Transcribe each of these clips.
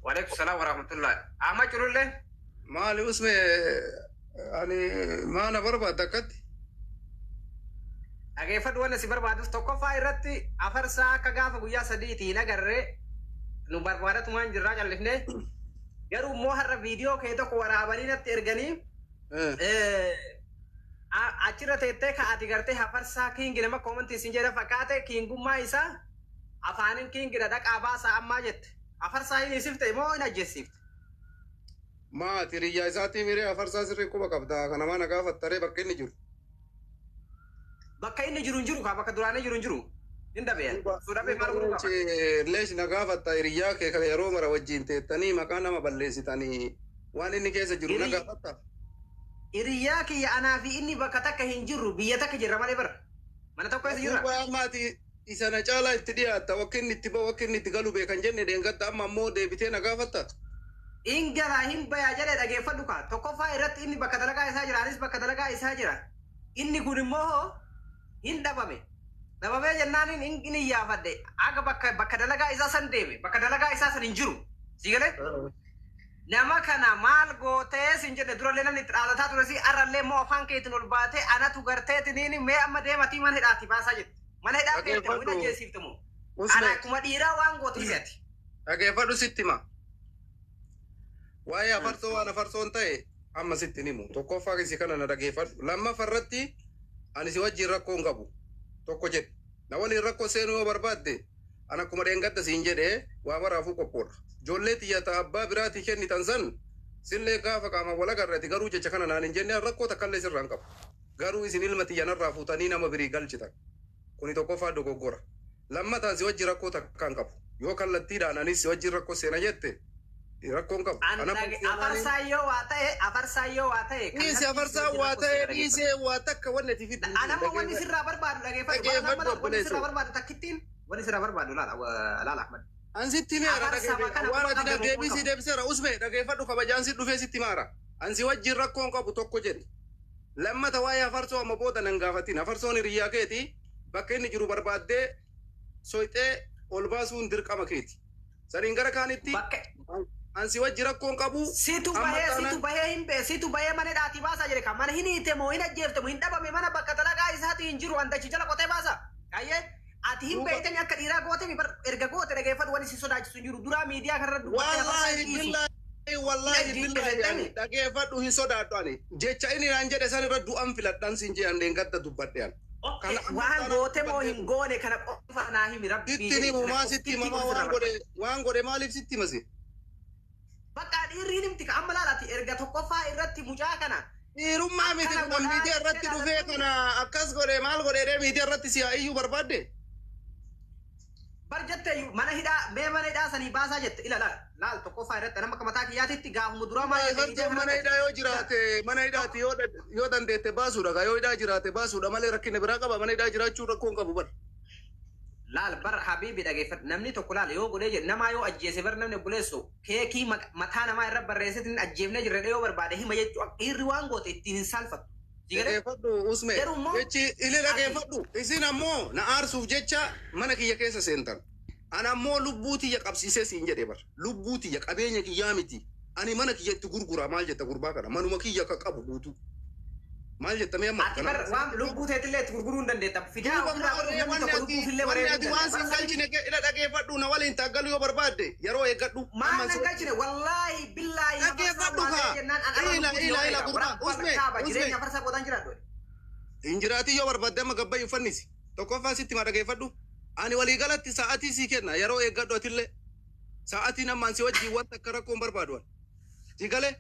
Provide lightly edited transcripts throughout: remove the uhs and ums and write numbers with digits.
وعليكم السلام ورحمة الله. أما تقول له مالي اسمه يعني ما أنا بربع دكت أجي فد وانا سبر بعد استوقف فايرتي أفر ساعة كجاف ويا سديتي نجرة نبر بعد تمان جراج اللي هنا يرو مهر فيديو كده كورا بالينا ترجعني أشرت تتك أتيجرت أفر ساعة كين جنما كومنت سنجرة فكاتة كين قوم إيسا أفانين كين جردك أباس أما جت أفر ساعة نسيفت مو إنا جسيفت ما تري ذاتي ميري أفرسا سري كوبا كبدا كنا ما نقاف التري بكين نجور بكين نجرون كا بك دوراني جرون إندا بيا سودا بيا مارو ليش نقاف التريا كي خيرو مرا وجين تاني مكانا ما بلسي تاني وان إني كيس جرون نقاف إرياك يا أنا في إني بكتك هنجرو بيتك جرا ما لبر mana tokko isa jira waa maati isana caalaa itti dhiyaata wakkin itti ba wakkin itti galu beekan jenne deengatta amma ammoo deebitee nagaafatta ingala hin baya jale dhageeffadhu ka tokko faa irratti inni bakka dalagaa isaa jira anis bakka dalagaa isaa jira inni kun immoo hin dhabame jennaan inni yaafadde aga bakka dalagaa isaa san deeme bakka dalagaa isaa san hin jiru sigale nama kana maal gootee sin jedhe dura namni xaalataa ture si arrallee moo afaan keetiin ol baatee anatu garteetiniin mee amma deematii man hidhaati baasaa jette man hidhaa keetiin wina jeesiiftamu ana akkuma dhiiraa waan gootu isati dhageeffadhu sitti ma waa'ee afarsoo waan afarsoon ta'e amma sitti himu tokkoffaa kisi kana na dhageeffadhu lammaffaa irratti ani si wajjin rakkoo hin qabu tokko jedhe na waliin rakkoo seenuu yoo barbaadde ana akkuma dheengadda siin jedhe waa maraafuu qophoodha ijoollee xiyyata abbaa biraatii kennitan san sillee gaafa qaama wal agarreeti garuu jecha kana naan hin jenne rakkoo takkallee sirraan qabu garuu isin ilma xiyyanarraa fuutanii nama birii galchitan kuni tokkoffaa dogoggora lammataan si wajji rakkoo takkaan qabu yoo kallattiidhaan anis si wajji rakkoo seena jette rakkoon qabu afarsaayyoo waa ta'e dhiise afarsaa waa ta'e dhiise waa takka wanni ati fiddu anammoo wanni sirraa barbaadu dhageeffadhu wanni sirraa barbaadu takkittiin wanni sirraa barbaadu laala Ahmad ansitti meera dhageeffadhu waan ati deebisii deebiseera usme dhageeffadhu kabajaan si dhufee sitti maara ansi wajjin rakkoon qabu tokko jedhe lammata waa'ee afarsoo amma booda nan gaafatin afarsoon hiriyyaa keeti bakka inni jiru barbaaddee soyxee ol baasuun dirqama keeti saniin gara kaanitti ansi wajji rakkoon qabu situ bahee hin bee situ bahee mana dhaati baasa jedhe kan mana hin hiite moo hin ajjeefte moo hin dhabame mana bakka dalagaa isaati hin jiru andachi jala qotee baasa ayyee ati hin beeytani akka dhiiraa goote mi erga goote dhageeffatu wani si sodaachisu hin jiru duraa miidiyaa kanarra wallahi billahi dhageeffadhu hin sodaadhu ani jecha inni naan jedhe san irra du'an filadhan sin jee andeen gadda dubbadhe an waan goote moo hin goone kana qofa naa himi rabbii sitti himu maa sitti mama waan godhe maaliif sitti masi bakka dhiirri himti ka amma laalati erga tokkoffaa irratti mucaa kana dhiirummaa miti kun miidiyaa irratti dhufee kana akkas godhe maal godhe miidiyaa irratti si iyyuu barbaadde barjatte mana hidhaa mee mana hidhaa sanii baasaa jette ila laal tokkoffaa irratti nama kamataa kiyyaatitti gaafuma duraa mana hidhaa yoo jiraate mana hidhaati yoo dandeette baasuudha yoo hidhaa jiraate baasuudha malee rakkina biraa qaba mana hidhaa jiraachuu rakkoon qabu bar laal bar habiibi dhageeffadhu namni tokko laal yoo godhee jedhe namaa yoo ajjeese bar namni buleessu keekii mataa namaa irra barreessetiin ajjeefnee jirre yoo barbaade hima jechuu dhiirri waan goote ittiin hin saalfatu dhageeffadhu usme jechi ile dhageeffadhu isin ammoo na aarsuuf jecha mana kiyya keessa seentan ana ammoo lubbuu tiyya qabsiisee siin jedhe bar lubbuu tiyya qabeenya kiyyaa miti ani mana kiyya itti gurgura maal jetta gurbaa kana manuma kiyya ka qabu guutu maal jetta mee amma ati bar waan lubbuu teetillee itti gurguruu hin dandeetta fidaa waan siin galchine ila dhageeffadhu na waliin taaggalu yoo barbaadde yeroo eeggadhu maan nan galchine wallaahi billaahi dhageeffadhu ka ila gurbaa usme jireenya farsa gootan jiraadhu injiraati yoo barbaadde amma gabbayyu fannisi tokkoffaa sitti ma dhageeffadhu ani walii galatti sa'atii sii kenna yeroo eeggadhu atillee sa'atiin ammaan si wajjin wanta akka rakkoon barbaadu si galee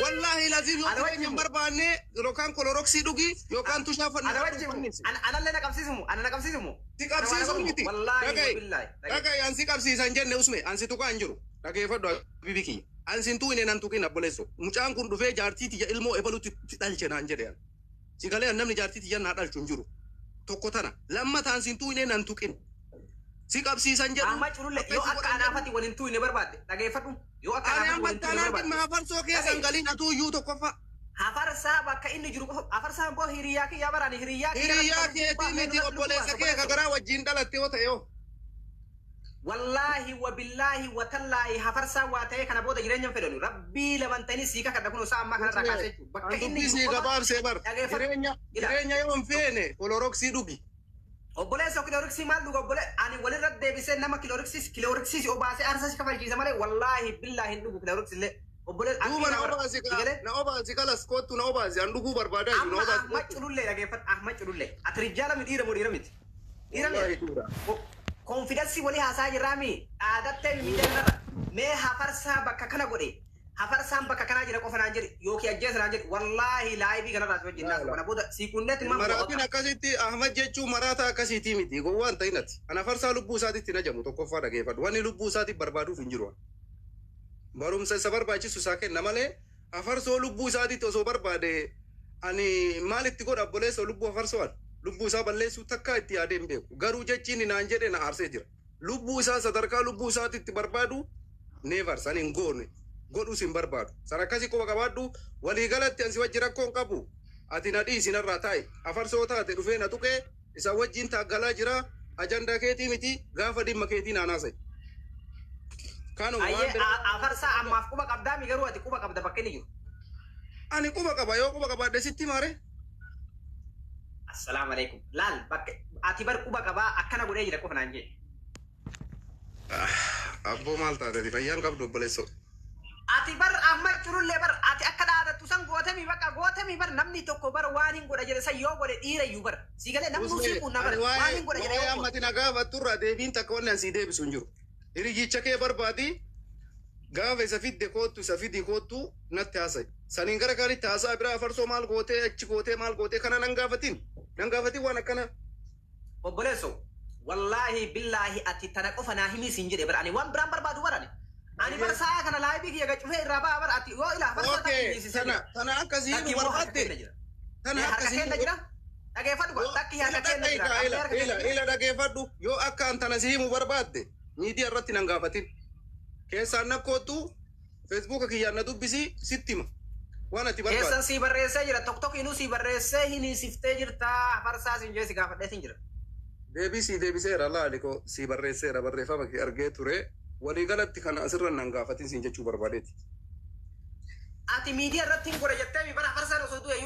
wallahi lazim yoo keenya barbaanne yookaan koloroksii dhugi yookaan tushaa fannisi anallee na qabsiisumu si qabsiisu miti dhaga'i ansi qabsiisan jenne usme ansi tukaa hin jiru dhageeffadhu bibi kiyya ansin tuine nan tuqin abboleesso mucaan kun dhufee jaartii tiyya ilmoo ebalutti dhalche naan jedhe si galee namni jaartii tiyya naa dhalchu hin jiru tokko tana lammataan sin tuine nan tuqin si qabsiisan jedhu amma curulle yoo akka anaafati waliin tuine barbaadde dhageeffadhu yoo akka anaafati waliin tuine barbaadde ma farsoo keessan galiin atuuyyuu tokkoffa hafarsaa bakka inni jiru hafarsaa boo hiriyaa kiyyaa barani hiriyaa keetii miti obboleessa kee ka garaa wajjin dhalatte yoo ta'e yoo wallahi wa billahi wa tallahi hafarsa wa ta'e kana boda jireenyan fedhanu rabbi lamantani sika kada kuno sa amma kana rakase bakka inni si gabaab sebar jireenya yoon feene koloroksii dhugi obboleessa kiloriksi maal dhuga obbole ani walirra deebisee nama kiloriksi obaase arsasi kafalchiisa malee wallahi billahi hin dhugu kiloriksi illee obbole duuba na obaasi kalas kottu na obaasi an dhuguu barbaadaa jiru na obaasi ahmad culullee dhageeffat ahmad culullee ati rijaala mi dhiira miti konfidensi walii haasaa jirraami dhaadattee miidhagnarra mee hafarsaa bakka kana godhe hafarsaan bakka kanaa jira qofa naan jedhi yookiin ajjeesa naan jedhi wallaahi laayivii kanarraa si wajjin naasa kana booda siikunneetti maa maraatiin akkasitti ahmad jechuu maraata akkasiitii miti gowwaan ta'inati ana farsaa lubbuu isaatiitti najamu tokkoffaa dhageeffadhu wanni lubbuu isaatiif barbaaduuf hin jiru barumsa isa barbaachisu isaa kenna malee afarsoo lubbuu isaatiitti osoo barbaade ani maalitti godha obboleessa lubbuu afarsoon lubbuu isaa balleessuu takkaa itti yaadee hin beeku garuu jechiin naan jedhe na aarsee jira lubbuu isaa sadarkaa lubbuu isaatiitti barbaadu neevar san hin goone godhus hin barbaadu san akkasii quba qabaadhu waliigalatti ansi wajji rakkoon qabu ati na dhiisinarraa taa'e afarsoo taate dhufee na tuqee isa wajjiin taaggalaa jira ajandaa keetii miti gaafa dhimma keetii naanaasa'e. Afarsaa ammaaf quba qabdaa mi garuu ati quba qabda bakka inni jiru. Ani quba qaba yoo quba qabaadde sitti maare. Assalaamu alaikum. Laal bakka ati bar quba qabaa akkana godhee jira qofa naan jedhe. Abboo maal taatati fayyaan qabdu obboleessoo. Ati bar ahmad culullee bar ati akka dhaadattu san gootami bar namni tokko bar waan hin godha jedhe san yoo godhe dhiira iyyuu bar si galee namnu si kunna bar waan hin godha jedhe yoo ammati na gaafatturraa deebiin takka wanni an sii deebisu hin jiru hiriyicha kee barbaadi gaafa isa fidde koottu isa fidi koottu natti haasa'i saniin gara kaanitti haasa'a biraa afarsoo maal gootee achi gootee maal gootee kana nan gaafatin waan akkana obboleesso wallaahi billaahi ati tana qofa naa himii siin jedhe bar ani waan biraan barbaadu barani ani bar saa kana laayibii kiyya gacufee irraa ba'a bar ati yoo ilaa farsa tana akkasii nu barbaadde tana akkasii jira dhageeffadhu takki harka kenna jira ila dhageeffadhu yoo akka an tana si himu barbaadde miidiyaa irratti nan gaafatin keessaan nakkootu feesbuuka kiyyaan na dubbisi sittima waan ati barbaadde keessan si barreessee jira tokko inuu si barreessee hiniisiftee jirtaa farsaa siin jee si gaafadhee siin jira deebiseera laaliko si barreesseera barreeffama kee argee ture waliigalatti kana asirra nan gaafatin siin jechuu barbaadeeti. Ati miidiyaa irratti hin godhe jettee bara farsaan osoo du'e